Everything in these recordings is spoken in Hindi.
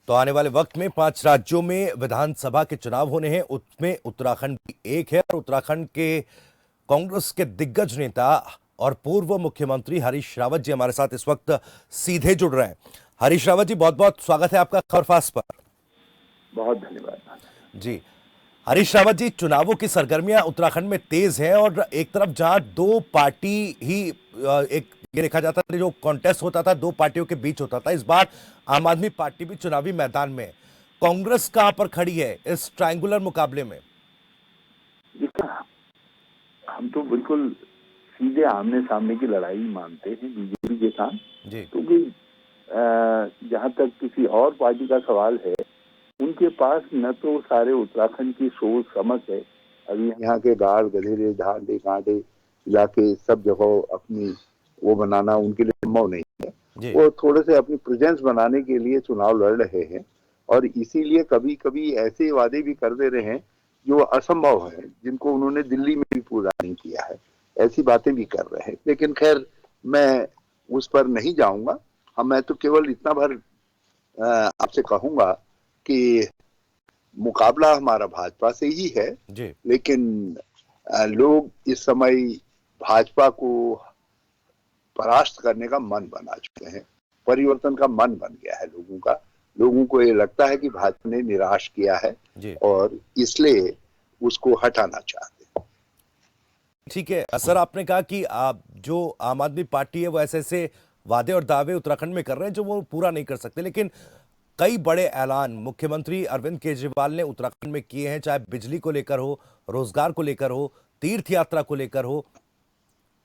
तो आने वाले वक्त में 5 राज्यों में विधानसभा के चुनाव होने हैं, उसमें उत्तराखंड भी एक है। और उत्तराखंड के कांग्रेस के दिग्गज नेता और पूर्व मुख्यमंत्री हरीश रावत जी हमारे साथ इस वक्त सीधे जुड़ रहे हैं। हरीश रावत जी, बहुत बहुत स्वागत है आपका खबरफास्ट पर। बहुत धन्यवाद जी हरीश रावत जी, चुनावों की सरगर्मियां उत्तराखंड में तेज हैं और एक तरफ जहां दो पार्टी ही एक ये देखा जाता था, जो कॉन्टेस्ट होता था दो पार्टियों के बीच होता था, इस बार आम आदमी पार्टी भी चुनावी मैदान में है। कांग्रेस कहां पर खड़ी है इस ट्रायंगुलर मुकाबले में? देखिए, हम तो बिल्कुल सीधे आमने सामने की लड़ाई मानते हैं बीजेपी के साथ, जी क्योंकि जहां तक किसी और पार्टी का सवाल है, उनके पास न तो सारे उत्तराखंड की सोच समझ है। अभी यहाँ के गाड़ गधेरे ढांडे कांटे इलाके सब जगह अपनी वो बनाना उनके लिए संभव नहीं है। जी वो थोड़े से अपनी प्रेजेंस बनाने के लिए चुनाव लड़ रहे हैं और इसीलिए कभी कभी ऐसे वादे भी कर दे रहे हैं जो असंभव है, जिनको उन्होंने दिल्ली में भी पूरा नहीं किया है। ऐसी बातें भी कर रहे हैं, लेकिन खैर मैं उस पर नहीं जाऊंगा। मैं तो केवल इतना भर आपसे कहूंगा कि मुकाबला हमारा भाजपा से ही है, जी लेकिन लोग इस समय भाजपा को परास्त करने का मन बना चुके हैं। परिवर्तन का मन बन गया है लोगों का। लोगों को ये लगता है कि भाजपा ने निराश किया है जी और इसलिए उसको हटाना चाहते हैं। ठीक है। सर, आपने कहा कि आप जो आम आदमी पार्टी है वो ऐसे ऐसे वादे और दावे उत्तराखंड में कर रहे हैं जो वो पूरा नहीं कर सकते, लेकिन कई बड़े ऐलान मुख्यमंत्री अरविंद केजरीवाल ने उत्तराखंड में किए हैं, चाहे बिजली को लेकर हो, रोजगार को लेकर हो, तीर्थ यात्रा को लेकर हो,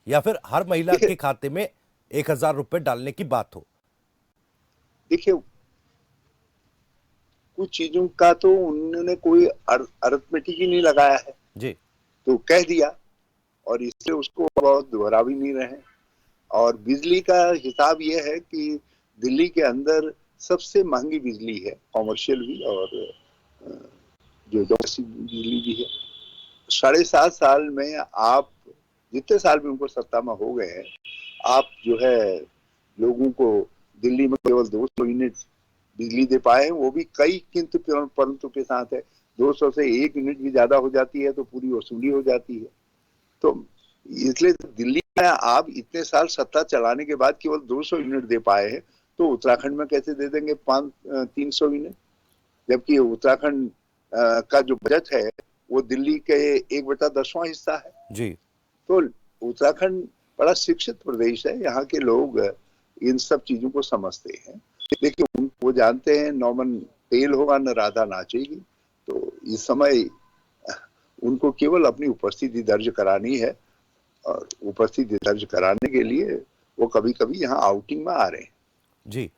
या फिर हर महिला देखिए के खाते में 1,000 रुपए डालने की बात हो। देखिए कुछ चीजों का तो उन्होंने कोई अरिथमेटिक ही नहीं लगाया है, जी तो कह दिया और इससे उसको बहुत दोहरा भी नहीं रहे। और बिजली का हिसाब ये है कि दिल्ली के अंदर सबसे महंगी बिजली है, कॉमर्शियल भी और जो डोमेस्टिक बिजली भी है। 7.5 साल में आप जितने साल भी उनको सत्ता में हो गए हैं, आप जो है लोगों को दिल्ली में केवल 200 यूनिट बिजली दे पाए हैं, वो भी कई किंतु परंतु के साथ है। 200 से 1 यूनिट भी ज्यादा हो जाती है तो पूरी वसूली हो जाती है। तो इसलिए दिल्ली में आप इतने साल सत्ता चलाने के बाद केवल 200 यूनिट दे पाए हैं, तो उत्तराखंड में कैसे दे देंगे 300 यूनिट? जबकि उत्तराखंड का जो बजट है वो दिल्ली के 1/10वां हिस्सा है। जी तो उत्तराखंड बड़ा शिक्षित प्रदेश है, यहाँ के लोग इन सब चीजों को समझते हैं। देखिए वो जानते हैं नौमन तेल होगा न राधा नाचेगी। तो इस समय उनको केवल अपनी उपस्थिति दर्ज करानी है और उपस्थिति दर्ज कराने के लिए वो कभी कभी यहाँ आउटिंग में आ रहे हैं। जी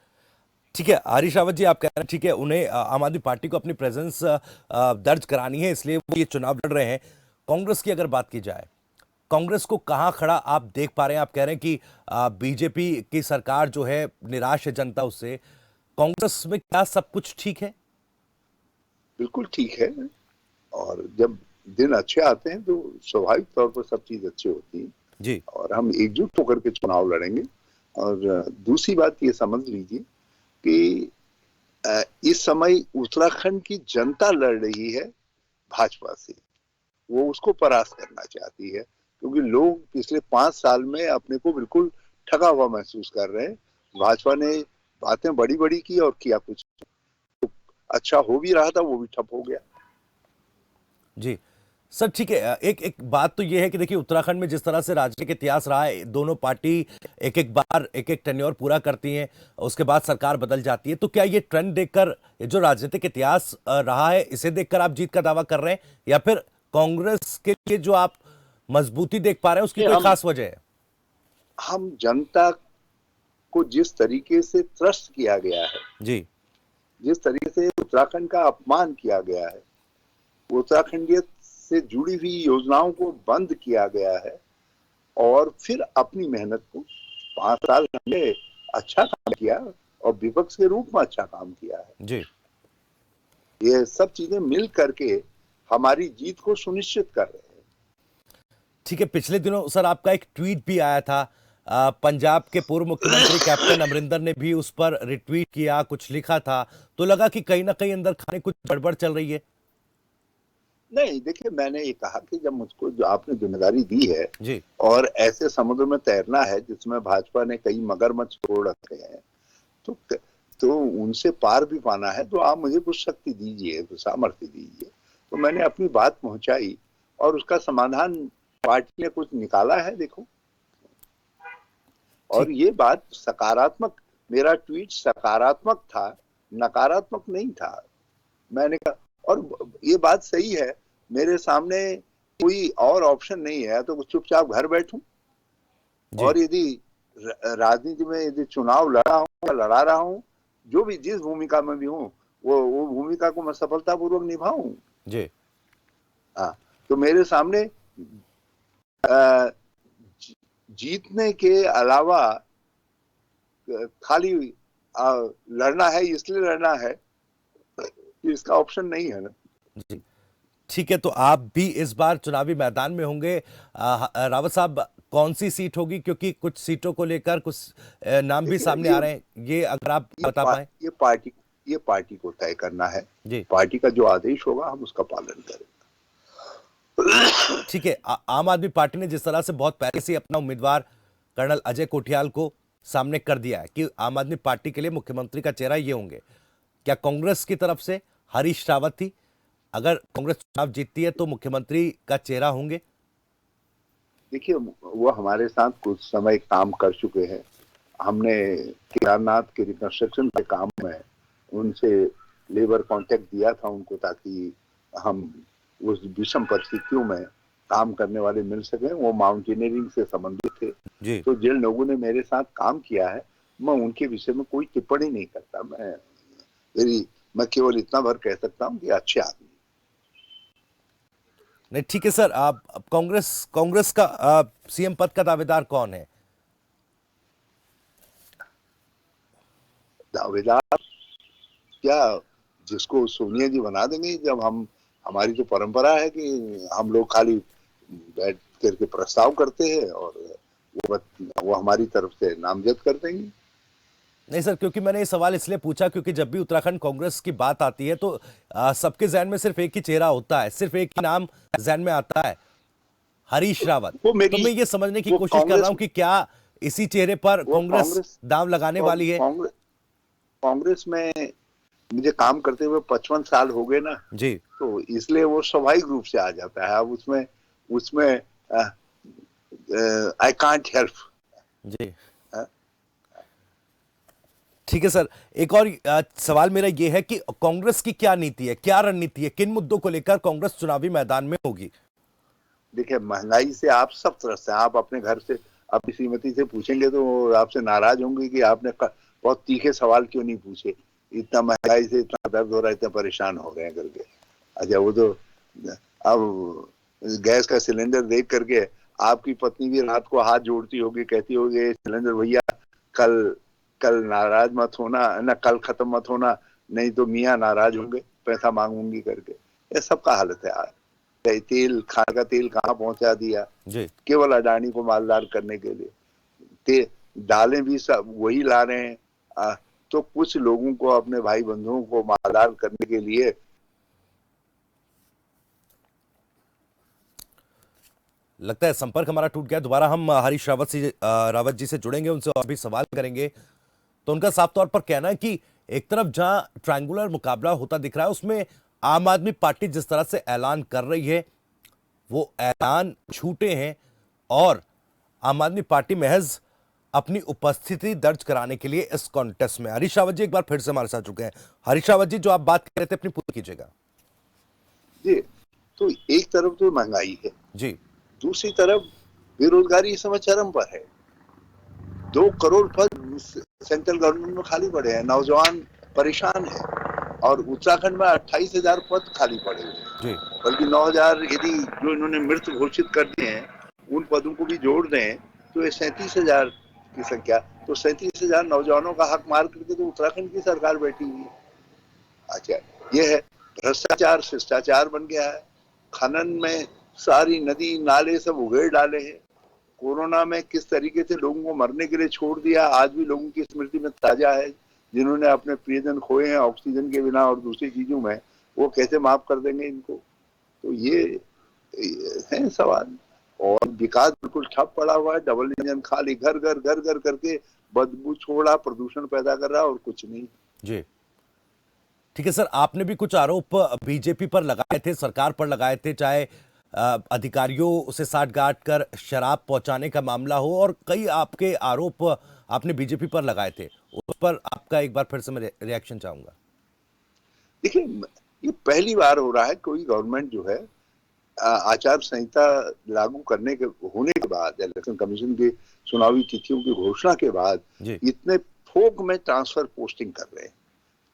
ठीक है। हरीश रावत जी, आप कह रहे हैं ठीक है, उन्हें आम आदमी पार्टी को अपनी प्रेजेंस दर्ज करानी है, इसलिए वो ये चुनाव लड़ रहे हैं। कांग्रेस की अगर बात की जाए, कांग्रेस को कहां खड़ा आप देख पा रहे हैं? आप कह रहे हैं कि बीजेपी की सरकार जो है, निराश है जनता उससे। कांग्रेस में क्या सब कुछ ठीक है? बिल्कुल ठीक है। और जब दिन अच्छे आते हैं तो स्वाभाविक तौर पर सब चीज अच्छी होती है जी और हम एकजुट होकर के चुनाव लड़ेंगे। और दूसरी बात ये समझ लीजिए कि इस समय उत्तराखंड की जनता लड़ रही है भाजपा से। वो उसको परास्त करना चाहती है, क्योंकि लोग पिछले 5 साल में अपने को बिल्कुल ठगा हुआ महसूस कर रहे हैं। भाजपा ने बातें बड़ी बड़ी की और किया कुछ अच्छा हो भी रहा था, वो भी ठप हो गया। जी सर, ठीक है। एक एक बात तो ये है कि देखिए, उत्तराखंड में जिस तरह से राजनीतिक इतिहास रहा है, दोनों पार्टी एक एक बार एक एक टेन्योर पूरा करती हैं, उसके बाद सरकार बदल जाती है। तो क्या ये ट्रेंड देखकर, ये जो राजनीतिक इतिहास रहा है, इसे देखकर आप जीत का दावा कर रहे हैं, या फिर कांग्रेस के लिए जो आप मजबूती देख पा रहे हैं उसकी कोई हम खास वजह है? हम जनता को जिस तरीके से त्रस्त किया गया है, जी जिस तरीके से उत्तराखंड का अपमान किया गया है, उत्तराखंडियत से जुड़ी हुई योजनाओं को बंद किया गया है और फिर अपनी मेहनत को 5 साल हमने अच्छा काम किया और विपक्ष के रूप में अच्छा काम किया है। जी ये सब चीजें मिल करके हमारी जीत को सुनिश्चित कर रहे हैं। ठीक है। पिछले दिनों सर आपका एक ट्वीट भी आया था पंजाब के पूर्व मुख्यमंत्री कैप्टन अमरिंदर ने भी उस पर रिट्वीट किया, कुछ लिखा था, तो लगा कि कहीं ना कहीं अंदर खाने कुछ गड़बड़ चल रही है। नहीं, देखिए, मैंने ये कहा कि जब मुझको जो आपने जिम्मेदारी दी है जी। और ऐसे समुद्र में तैरना है जिसमें भाजपा ने कई मगरमच्छ छोड़ रखे हैं, तो तो उनसे पार भी पाना है, तो आप मुझे कुछ शक्ति दीजिए, कुछ सामर्थ्य दीजिए। तो मैंने अपनी बात पहुंचाई और उसका समाधान पार्टी ने कुछ निकाला है, देखो। और ठीक। ये बात सकारात्मक, मेरा ट्वीट सकारात्मक था, नकारात्मक नहीं था। मैंने कहा, और ये बात सही है, मेरे सामने कोई और ऑप्शन नहीं है, तो चुपचाप घर बैठूं। जी। और यदि राजनीति में यदि चुनाव लड़ा हूं या लड़ा रहा हूं, जो भी जिस भूमिका में भी हूं, वो भूमिका को मैं सफलतापूर्वक निभाऊं। जी। हाँ, तो मेरे सामने अ, जीतने के अलावा खाली लड़ना है, इसलिए लड़ना है, इसका ऑप्शन नहीं है ना। जी। ठीक है, तो आप भी इस बार चुनावी मैदान में होंगे। रावत साहब, कौन सी सीट होगी, क्योंकि कुछ सीटों को लेकर कुछ नाम भी देखिए, सामने आ रहे हैं, ये अगर आप बता पाए। ये पार्टी को तय करना है। जी। पार्टी का जो आदेश होगा हम उसका पालन करेंगे। ठीक है, आम आदमी पार्टी ने जिस तरह से बहुत पहले से ही अपना उम्मीदवार कर्नल अजय कोठियाल को सामने कर दिया है कि आम आदमी पार्टी के लिए मुख्यमंत्री का चेहरा ये होंगे, क्या कांग्रेस की तरफ से हरीश रावत ही, अगर कांग्रेस चुनाव जीतती है तो मुख्यमंत्री का चेहरा होंगे? देखिए, वो हमारे साथ कुछ समय काम कर चुके हैं। हमने केदारनाथ के रिकंस्ट्रक्शन के काम में उनसे लेबर कॉन्ट्रैक्ट दिया था उनको, ताकि हम उस विषम परिस्थितियों में काम करने वाले मिल सके। वो माउंटेनियरिंग से संबंधित थे। जी। तो जिन लोगों ने मेरे साथ काम किया है, मैं उनके विषय में कोई टिप्पणी नहीं करता। मैं केवल इतना भर कह सकता हूँ कि अच्छे आदमी। नहीं, ठीक है सर, आप अब कांग्रेस कांग्रेस का सीएम पद का दावेदार कौन है? दावेदार क्या, जिसको सोनिया जी बना देंगे। जब हम, हमारी तो परंपरा है कि हम लोग खाली बैठ करके प्रस्ताव करते हैं और वो हमारी तरफ से नामजद कर देंगे। नहीं सर, क्योंकि मैंने ये सवाल इसलिए पूछा क्योंकि जब भी उत्तराखंड कांग्रेस की बात आती है तो सबके जहन में सिर्फ एक ही चेहरा होता है, सिर्फ एक ही नाम जहन में आता है, हरीश रावत। वो तो मेरी मैं ये समझने की वो कोशिश कर रहा कांग्रेस हूं कि क्या इसी चेहरे पर वो कांग्रेस कांग्रेस दांव लगाने वाली है? कांग्रेस कांग्रेस में मुझे काम करते हुए 55 साल हो गए ना, जी। तो इसलिए वो स्वाभाविक रूप से आ जाता है। अब उसमें उसमें आई कांट हेल्प। जी। ठीक है सर, एक और सवाल मेरा ये है कि कांग्रेस की क्या नीति है, क्या रणनीति है, किन मुद्दों को लेकर कांग्रेस चुनावी मैदान में होगी? देखिए, महंगाई से आप सब त्रस्त हैं। आप अपने घर से अपनी श्रीमती से पूछेंगे तो वो आपसे नाराज होंगे कि आपने बहुत तीखे सवाल क्यों नहीं पूछे, इतना महंगाई से इतना दर्द हो रहा है, इतना परेशान हो रहे हैं करके। अच्छा, वो तो अब गैस का सिलेंडर देख करके आपकी पत्नी भी रात को हाथ जोड़ती होगी, कहती होगी, सिलेंडर भैया कल कल नाराज मत होना ना, कल खत्म मत होना, नहीं तो मियाँ नाराज होंगे, पैसा मांगूंगी करके। ये सबका हालत है आज। तेल, खाने का तेल कहाँ पहुंचा दिया, जी। केवल अडानी को मालदार करने के लिए। दालें भी सब वही ला रहे हैं। तो कुछ लोगों को, अपने भाई बंधुओं को मालदार करने के लिए। लगता है संपर्क हमारा टूट गया। दोबारा हम हरीश रावत जी से जुड़ेंगे, उनसे और भी सवाल करेंगे। तो उनका साफ तौर पर कहना है कि एक तरफ जहां ट्रायंगुलर मुकाबला होता दिख रहा है, उसमें आम आदमी पार्टी जिस तरह से ऐलान कर रही है, वो ऐलान झूठे हैं और आम आदमी पार्टी महज अपनी उपस्थिति दर्ज कराने के लिए इस कॉन्टेस्ट में। हरीश रावत जी एक बार फिर से हमारे साथ चुके हैं। हरीश रावत जी, जो आप बात कर रहे थे अपनी पूरी कीजिएगा। जी, तो एक तरफ तो महंगाई है, जी। दूसरी तरफ बेरोजगारी इस समय चरम पर है। 2 करोड़ पद सेंट्रल गवर्नमेंट में खाली पड़े हैं, नौजवान परेशान है। और उत्तराखंड में 28,000 पद खाली पड़े हुए हैं। जी। बल्कि 9,000 यदि जो इन्होंने मृत घोषित कर दिए हैं, उन पदों को भी जोड़ दें तो ये 37,000 की संख्या। तो 37,000 नौजवानों का हक मार करके तो उत्तराखंड की सरकार बैठी हुई है। अच्छा, ये है भ्रष्टाचार, शिष्टाचार बन गया है। खनन में सारी नदी नाले सब उगेड़ डाले हैं। कोरोना में किस तरीके से लोगों को मरने के लिए छोड़ दिया, आज भी लोगों की स्मृति में ताजा है। जिन्होंने अपने प्रियजन खोए हैं ऑक्सीजन के बिना और दूसरी चीजों में, वो कैसे माफ कर देंगे इनको? तो ये है सवाल। और विकास बिल्कुल ठप पड़ा हुआ है, डबल इंजन खाली घर घर घर घर करके बदबू छोड़ा, प्रदूषण पैदा कर रहा है और कुछ नहीं। जी ठीक है सर, आपने भी कुछ आरोप बीजेपी पर लगाए थे, सरकार पर लगाए थे, चाहे अधिकारियों से साठगांठ कर शराब पहुंचाने का मामला हो, और कई आपके आरोप आपने बीजेपी पर लगाए थे। उस पर आपका एक बार फिर से मैं रिएक्शन चाहूंगा। देखिए, ये पहली बार हो रहा है कोई गवर्नमेंट जो है आचार संहिता लागू करने के होने के बाद, इलेक्शन कमीशन की चुनावी तिथियों की घोषणा के बाद जी इतने थोक में ट्रांसफर पोस्टिंग कर रहे हैं।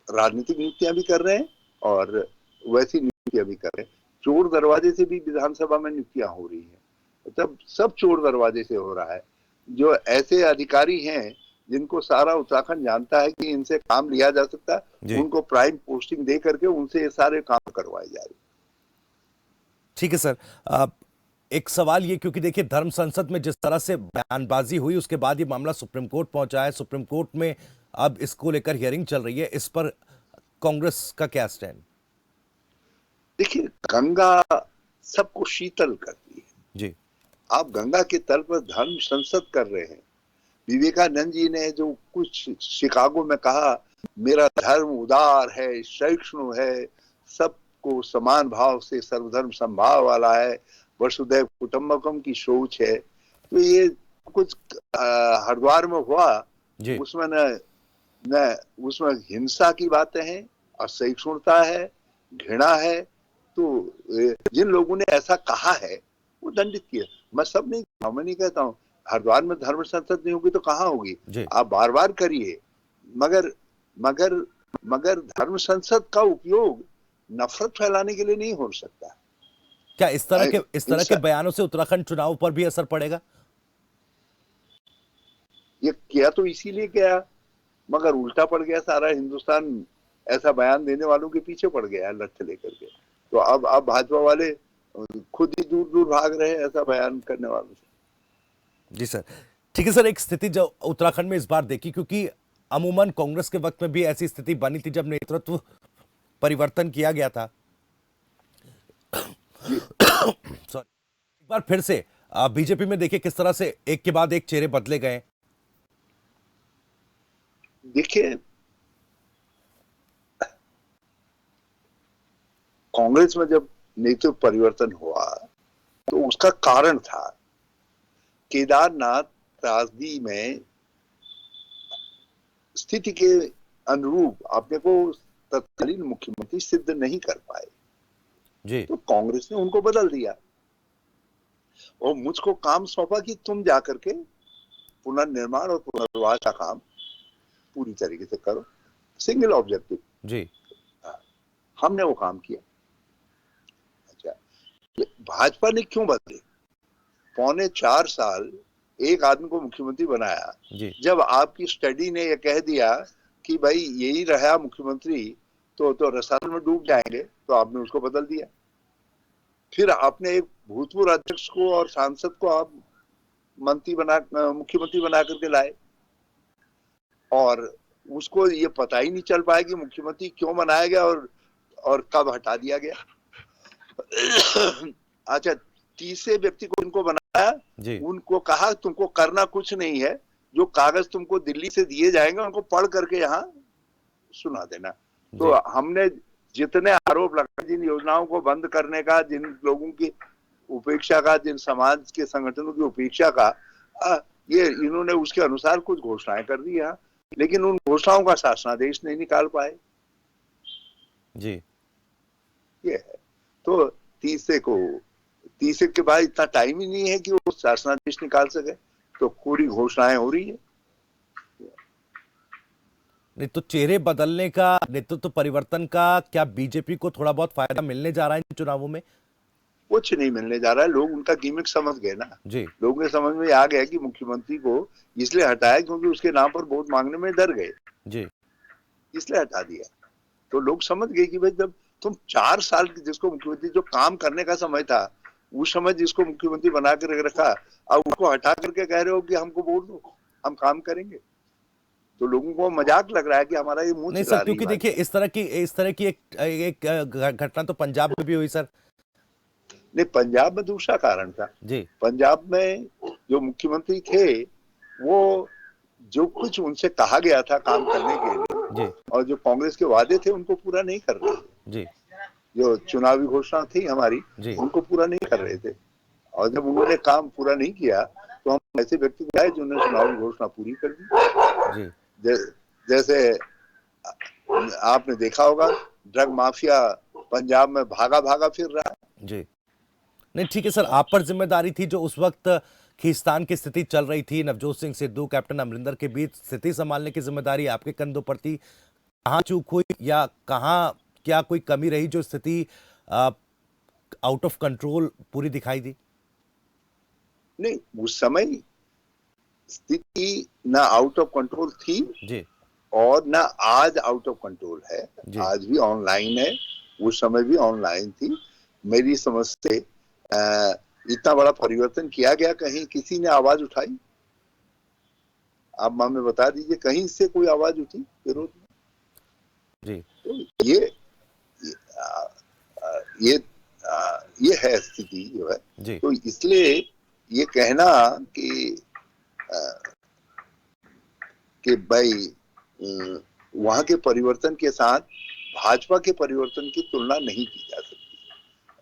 राजनीतिक नियुक्तियां भी कर रहे हैं और वैसी नियुक्तियां भी कर रहे हैं। चोर दरवाजे से भी विधानसभा में नियुक्तियां हो रही हैं, मतलब सब चोर दरवाजे से हो रहा है। जो ऐसे अधिकारी हैं जिनको सारा उत्तराखंड जानता है कि इनसे काम लिया जा सकता है, जी उनको प्राइम पोस्टिंग दे करके उनसे ये सारे काम करवाए जा रहे हैं। ठीक है सर। एक सवाल ये, क्योंकि देखिए धर्म संसद में जिस तरह से बयानबाजी हुई, उसके बाद ये मामला सुप्रीम कोर्ट पहुंचा है। सुप्रीम कोर्ट में अब इसको लेकर हियरिंग चल रही है। इस पर कांग्रेस का क्या स्टैंड? देखिए, गंगा सबको शीतल करती है। जी आप गंगा के तल पर धर्म संसद कर रहे हैं। विवेकानंद जी ने जो कुछ शिकागो में कहा, मेरा धर्म उदार है, सहिष्णु है, सबको समान भाव से सर्वधर्म संभाव वाला है, वसुधैव कुटुंबकम की सोच है। तो ये कुछ हरिद्वार में हुआ, जी उसमें न उसमें हिंसा की बातें हैं, असहिष्णुता है, घृणा है। तो जिन लोगों ने ऐसा कहा है वो दंडित किया। मैं सब नहीं, मैं नहीं कहता हूँ हरिद्वार में धर्म संसद नहीं होगी तो कहाँ होगी? जी आप बार बार करिए, मगर मगर मगर धर्म संसद का उपयोग नफरत फैलाने के लिए नहीं हो सकता। क्या इस तरह के हिंसा बयानों से उत्तराखंड चुनाव पर भी असर पड़ेगा? ये किया तो इसीलिए किया, मगर उल्टा पड़ गया। सारा हिंदुस्तान ऐसा बयान देने वालों के पीछे पड़ गया है लठ लेकर के। तो अब भाजपा वाले खुद ही दूर दूर भाग रहे हैं ऐसा बयान करने वालों से। जी सर। ठीक है सर, एक स्थिति जो उत्तराखंड में इस बार देखी, क्योंकि अमूमन कांग्रेस के वक्त में भी ऐसी स्थिति बनी थी जब नेतृत्व परिवर्तन किया गया था। जी सॉरी, एक बार फिर से बीजेपी में देखिए किस तरह से एक के बाद एक चेहरे बदले गए। देखिए, कांग्रेस में जब नेतृत्व परिवर्तन हुआ तो उसका कारण था केदारनाथ त्रासदी में स्थिति के अनुरूप अपने को तत्कालीन मुख्यमंत्री सिद्ध नहीं कर पाए, जी तो कांग्रेस ने उनको बदल दिया और मुझको काम सौंपा कि तुम जाकर के पुनर्निर्माण और पुनर्वास का काम पूरी तरीके से करो, सिंगल ऑब्जेक्टिव। जी हमने वो काम किया। अच्छा, भाजपा ने क्यों बदले? 4.25 साल एक आदमी को मुख्यमंत्री बनाया। जी जब आपकी स्टडी ने यह कह दिया कि भाई यही रहा मुख्यमंत्री तो रसातल में डूब जाएंगे, तो आपने उसको बदल दिया। फिर आपने एक भूतपूर्व अध्यक्ष को और सांसद को आप मुख्यमंत्री बना करके लाए और उसको ये पता ही नहीं चल पाया कि मुख्यमंत्री क्यों बनाया गया और कब हटा दिया गया। अच्छा, तीसरे व्यक्ति को उनको बनाया, जी उनको कहा तुमको करना कुछ नहीं है, जो कागज तुमको दिल्ली से दिए जाएंगे उनको पढ़ करके यहाँ सुना देना। तो हमने जितने आरोप लगाए, जिन योजनाओं को बंद करने का, जिन लोगों की उपेक्षा का, जिन समाज के संगठनों की उपेक्षा का, ये इन्होंने उसके अनुसार कुछ घोषणाएं कर दी यहाँ, लेकिन उन घोषणाओं का शासनादेश नहीं निकाल पाए। जी ये है। तो तीसरे के बाद इतना टाइम ही नहीं है कि वो शासनादेश निकाल सके, तो पूरी घोषणाएं हो रही है। नहीं तो चेहरे बदलने का, नेतृत्व परिवर्तन का क्या बीजेपी को थोड़ा बहुत फायदा मिलने जा रहा है इन चुनावों में? कुछ नहीं मिलने जा रहा है। लोग उनका गिमिक समझ गए ना। जी लोगों के समझ में आ गया कि मुख्यमंत्री को इसलिए हटाया क्योंकि उसके नाम पर वोट मांगने में डर गए, जी इसलिए हटा दिया। तो लोग समझ गए कि भाई जब तुम 4 साल जिसको मुख्यमंत्री जो काम करने का समय था उस समय जिसको मुख्यमंत्री बना कर रखा, अब उसको हटा करके कह रहे हो कि हमको वोट दो, हम काम करेंगे। तो लोगों को मजाक लग रहा है कि हमारा ये मुंह नहीं सर, चिल्ला रही क्योंकि देखिए भाजपा। इस तरह की एक घटना तो पंजाब में भी हुई सर। नहीं, पंजाब में दूसरा कारण था। जी पंजाब में जो मुख्यमंत्री थे, वो जो कुछ उनसे कहा गया था काम करने के लिए, जी और जो कांग्रेस के वादे थे उनको पूरा नहीं कर रहे थे। जी जो चुनावी घोषणा थी हमारी, जी उनको पूरा नहीं कर रहे थे। और जब उन्होंने काम पूरा नहीं किया, तो हम ऐसे व्यक्ति आए जिन्होंने चुनावी घोषणा पूरी कर दी। जी जैसे आपने देखा होगा, ड्रग माफिया पंजाब में भागा भागा फिर रहा है। जी। नहीं ठीक है सर, आप पर जिम्मेदारी थी जो उस वक्त खींचतान की स्थिति चल रही थी, नवजोत सिंह सिद्धू कैप्टन अमरिंदर के बीच स्थिति संभालने की जिम्मेदारी आपके कंधों पर थी। कहाँ चूक हुई या कहाँ क्या कोई कमी रही जो स्थिति आउट ऑफ कंट्रोल पूरी दिखाई दी? नहीं, उस समय स्थिति ना आउट ऑफ कंट्रोल थी, जी और ना आज आउट ऑफ कंट्रोल है। जी आज भी ऑनलाइन है, उस समय भी ऑनलाइन थी। मेरी समझ से इतना बड़ा परिवर्तन किया गया, कहीं किसी ने आवाज उठाई? आप हमें बता दीजिए, कहीं से कोई आवाज उठी विरोध में? जी तो आ, ये ये है स्थिति जो है। जी तो इसलिए ये कहना कि कि भाई वहां के परिवर्तन के साथ भाजपा के परिवर्तन की तुलना नहीं की जा सकती,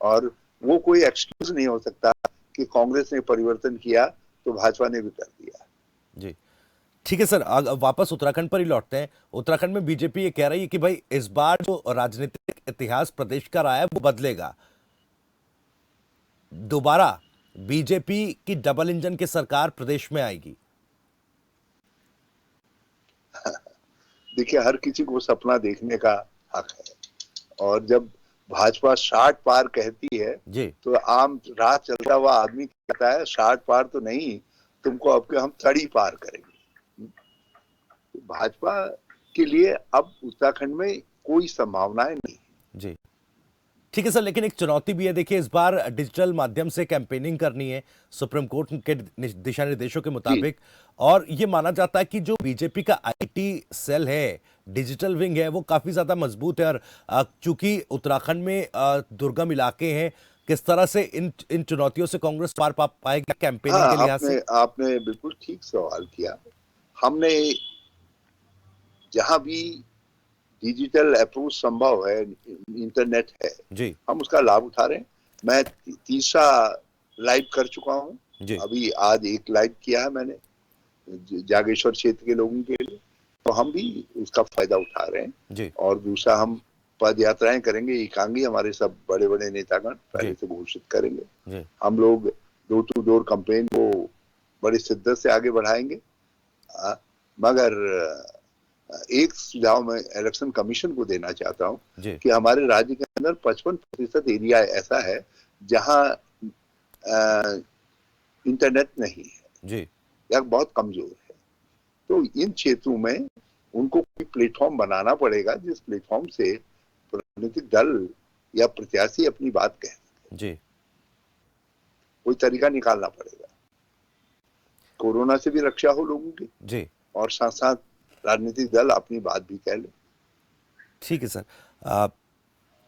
और वो कोई एक्सक्यूज नहीं हो सकता कि कांग्रेस ने परिवर्तन किया तो भाजपा ने भी कर दिया। जी। ठीक है सर, वापस उत्तराखंड पर ही लौटते हैं। उत्तराखंड में बीजेपी ये कह रही है कि भाई इस बार जो राजनीतिक इतिहास प्रदेश का रहा है वो बदलेगा। दोबारा बीजेपी की डबल इंजन की सरकार प्रदेश में आएगी। देखिए, हर किसी को सपना देखने का हक है, और जब भाजपा 60 पार कहती है, जी तो आम राह चलता हुआ आदमी कहता है 60 पार तो नहीं, तुमको अब के हम 30 पार करेंगे। तो भाजपा के लिए अब उत्तराखंड में कोई संभावनाएं नहीं। जी। ठीक है सर, लेकिन एक चुनौती भी है। देखिए इस बार डिजिटल माध्यम से कैंपेनिंग करनी है सुप्रीम कोर्ट के दिशा निर्देशों के जी, मुताबिक। और ये माना जाता है कि जो बीजेपी का आईटी सेल है, डिजिटल विंग है, वो काफी ज्यादा मजबूत है। और चूंकि उत्तराखंड में दुर्गम इलाके हैं, किस तरह से इन इन चुनौतियों से कांग्रेस पार पा पाएगी हाँ, कैंपेनिंग के लिहाज से? आपने आपने बिल्कुल ठीक सवाल किया। हमने जहां भी डिजिटल अप्रोच संभव है, इंटरनेट है, जी हम उसका लाभ उठा रहे हैं। मैं तीसरा लाइव कर चुका हूँ। जी अभी आज एक लाइव किया है मैंने जागेश्वर क्षेत्र के लोगों के लिए, तो हम भी उसका फायदा उठा रहे हैं। जी और दूसरा, हम पद यात्राएं करेंगे, एकांगी हमारे सब बड़े बड़े नेतागण पहले जी से घोषित करेंगे। जी हम लोग डोर टू डोर कैंपेन को बड़ी शिद्दत से आगे बढ़ाएंगे। मगर एक सुझाव मैं इलेक्शन कमीशन को देना चाहता हूं जी कि हमारे राज्य के अंदर 55% एरिया ऐसा है जहां इंटरनेट नहीं है जी या बहुत कमजोर है। तो इन क्षेत्रों में उनको कोई प्लेटफॉर्म बनाना पड़ेगा, जिस प्लेटफॉर्म से राजनीतिक दल या प्रत्याशी अपनी बात कहे। जी कोई तरीका निकालना पड़ेगा, कोरोना से भी रक्षा हो लोगों की, जी। और साथ साथ राजनीतिक दल अपनी बात भी कह ले। ठीक है सर।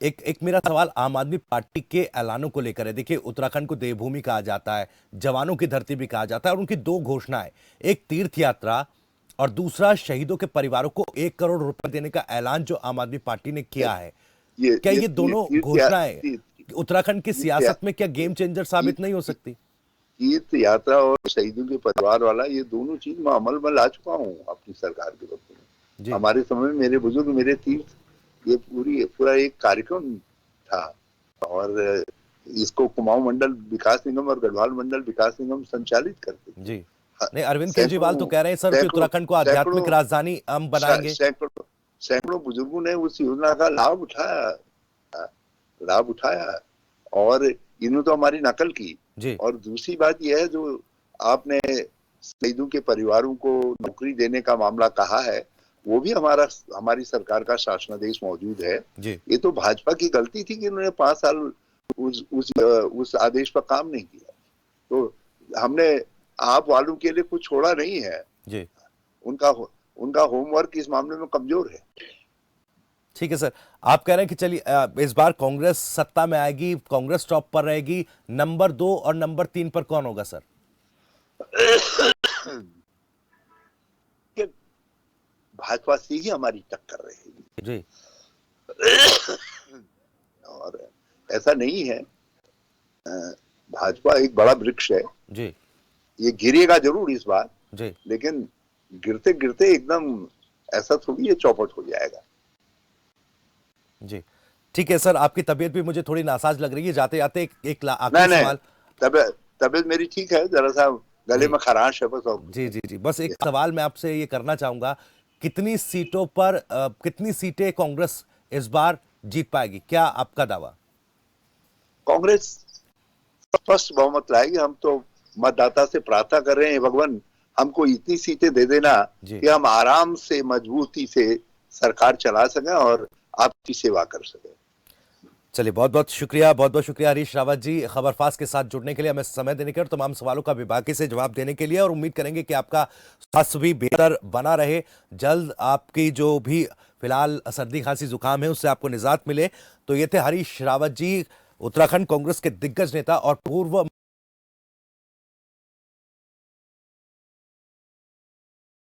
एक एक मेरा सवाल आम आदमी पार्टी के ऐलानों को लेकर है। देखिए उत्तराखंड को देवभूमि कहा जाता है, जवानों की धरती भी कहा जाता है, और उनकी दो घोषणाएं, एक तीर्थ यात्रा और दूसरा शहीदों के परिवारों को 1 करोड़ रुपए देने का ऐलान जो आम आदमी पार्टी ने किया है। क्या ये दोनों घोषणाएं उत्तराखंड की सियासत में क्या गेम चेंजर साबित नहीं हो सकती? तीर्थ यात्रा और शहीदों के परिवार वाला, ये दोनों चीज मैं अमल में ला चुका हूँ अपनी सरकार के वक्त में। जी हमारे समय में मेरे बुजुर्ग मेरे तीर्थ, ये पूरा एक कार्यक्रम था। और इसको कुमाऊं मंडल विकास निगम और गढ़वाल मंडल विकास निगम संचालित करते थे। जी। नहीं, अरविंद केजरीवाल तो सैकड़ों कह रहे हैं सर कि सैकड़ों उत्तराखंड को सैकड़ों आध्यात्मिक राजधानी हम बनाएंगे। सैकड़ों सैकड़ों बुजुर्गों ने उस योजना का लाभ उठाया, और इन्होंने तो हमारी नकल की। जी और दूसरी बात यह है, जो आपने शहीदों के परिवारों को नौकरी देने का मामला कहा है, वो भी हमारी सरकार का शासनादेश मौजूद है। जी ये तो भाजपा की गलती थी कि उन्होंने 5 साल उस आदेश पर काम नहीं किया। तो हमने आप वालों के लिए कुछ छोड़ा नहीं है। जी उनका उनका होमवर्क इस मामले में कमजोर है। ठीक है सर, आप कह रहे हैं कि चलिए इस बार कांग्रेस सत्ता में आएगी, कांग्रेस टॉप पर रहेगी, नंबर 2 और नंबर 3 पर कौन होगा सर? कि भाजपा से ही हमारी टक्कर रहेगी। जी और ऐसा नहीं है, भाजपा एक बड़ा वृक्ष है, जी ये गिरेगा जरूर इस बार, जी लेकिन गिरते गिरते एकदम ऐसा थोड़ी ये चौपट हो जाएगा। जी ठीक है सर, आपकी तबीयत भी मुझे थोड़ी नासाज लग रही है। जाते जाते एक नहीं आखिरी नहीं, सवाल। तबियत मेरी ठीक है, जरा सा गले जी में खराश है बस, और कुछ जी नहीं। जी जी बस एक सवाल मैं आपसे ये करना चाहूंगा, कितनी सीटों पर कितनी सीटें कांग्रेस इस बार जीत पाएगी, क्या आपका दावा? कांग्रेस स्पष्ट बहुमत लाएगी। हम तो मतदाता से प्रार्थना कर रहे हैं, भगवान हमको इतनी सीटें दे देना जी कि हम आराम से मजबूती से सरकार चला सकें और आपकी सेवा कर सकें। चलिए, बहुत बहुत शुक्रिया हरीश रावत जी, खबरफास्ट के साथ जुड़ने के लिए, हमें समय देने के लिए और तमाम सवालों का विभागी से जवाब देने के लिए। और उम्मीद करेंगे कि आपका स्वास्थ्य भी बेहतर बना रहे, जल्द आपकी जो भी फिलहाल सर्दी खांसी जुकाम है उससे आपको निजात मिले। तो ये थे हरीश रावत जी, उत्तराखंड कांग्रेस के दिग्गज नेता और पूर्व